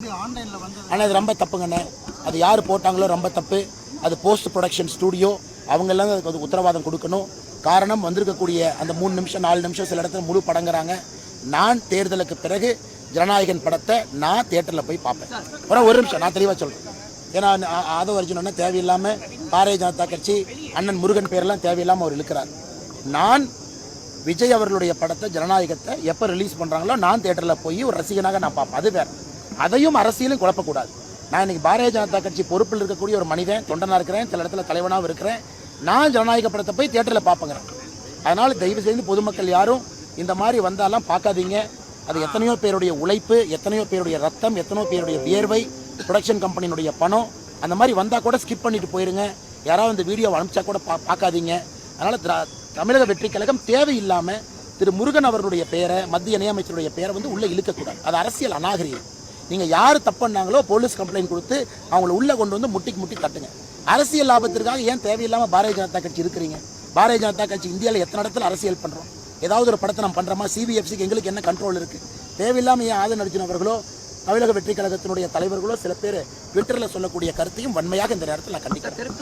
ஆனால் அது ரொம்ப தப்புங்கண்ணே. அது யார் போட்டாங்களோ ரொம்ப தப்பு. அது போஸ்ட் ப்ரொடக்ஷன் ஸ்டூடியோ, அவங்கெல்லாம் அதுக்கு உத்தரவாதம் கொடுக்கணும். காரணம், வந்திருக்கக்கூடிய அந்த 3 நிமிஷம் 4 நிமிஷம் சில இடத்துல முழு படங்கிறாங்க. நான் தேர்தலுக்கு பிறகு ஜனநாயகன் படத்தை நான் தியேட்டரில் போய் பார்ப்பேன். ஒரு நிமிஷம் நான் தெளிவாக சொல்கிறேன். ஏன்னா ஆதவ அர்ஜுனன்னா தேவையில்லாமல் பாரதிய ஜனதா கட்சி அண்ணன் முருகன் பேரெல்லாம் தேவையில்லாமல் அவர் இழுக்கிறார். நான் விஜய் அவர்களுடைய படத்தை ஜனநாயகத்தை எப்போ ரிலீஸ் பண்ணுறாங்களோ நான் தியேட்டரில் போய் ஒரு ரசிகனாக நான் பார்ப்பேன். அது வேறு. அதையும் அரசியலும் குழப்பக்கூடாது. நான் இன்றைக்கி பாரதிய ஜனதா கட்சி பொறுப்பில் இருக்கக்கூடிய ஒரு மனிதன், தொண்டனாக இருக்கிறேன், சில இடத்துல தலைவனாகவும் இருக்கிறேன். நான் ஜனநாயக படத்தை போய் தியேட்டரில் பார்ப்பேங்கிறேன். அதனால் தயவு செய்து பொதுமக்கள் யாரும் இந்த மாதிரி வந்தாலாம் பார்க்காதீங்க. அது எத்தனையோ பேருடைய உழைப்பு, எத்தனையோ பேருடைய ரத்தம், எத்தனையோ பேருடைய வியர்வை, ப்ரொடக்ஷன் கம்பெனியினுடைய பணம். அந்த மாதிரி வந்தால் கூட ஸ்கிப் பண்ணிட்டு போயிருங்க. யாராவது இந்த வீடியோ அனுப்பிச்சா கூட பார்க்காதீங்க. அதனால் தமிழக வெற்றி கழகம் தேவையில்லாமல் திரு முருகன் அவர்களுடைய பெயரை, மத்திய இணையமைச்சருடைய பெயரை வந்து உள்ளே இழுக்கக்கூடாது. அது அரசியல் அநாகரிகம். நீங்கள் யார் தப்பு பண்ணாங்களோ போலீஸ் கம்ப்ளைண்ட் கொடுத்து அவங்கள உள்ளே கொண்டு வந்து முட்டி தட்டுங்க. அரசியல் லாபத்திற்காக ஏன் தேவையில்லாமல் பாரதிய ஜனதா கட்சி இருக்கிறீங்க? பாரதிய ஜனதா கட்சி இந்தியாவில் எத்தனை இடத்துல அரசியல் பண்ணுறோம்? ஏதாவது ஒரு படத்தை நம்ம பண்ணுறோமா? சிபிஎஃப்சிக்கு எங்களுக்கு என்ன கண்ட்ரோல் இருக்குது? தேவையில்லாமல் ஏன் ஆதவ அர்ஜுன் அவர்களோ தமிழக வெற்றி கழகத்தினுடைய தலைவர்களோ சில பேர் ட்விட்டரில் சொல்லக்கூடிய கருத்தையும் வன்மையாக இந்த நேரத்தில் நான் கண்டிக்கிறேன்.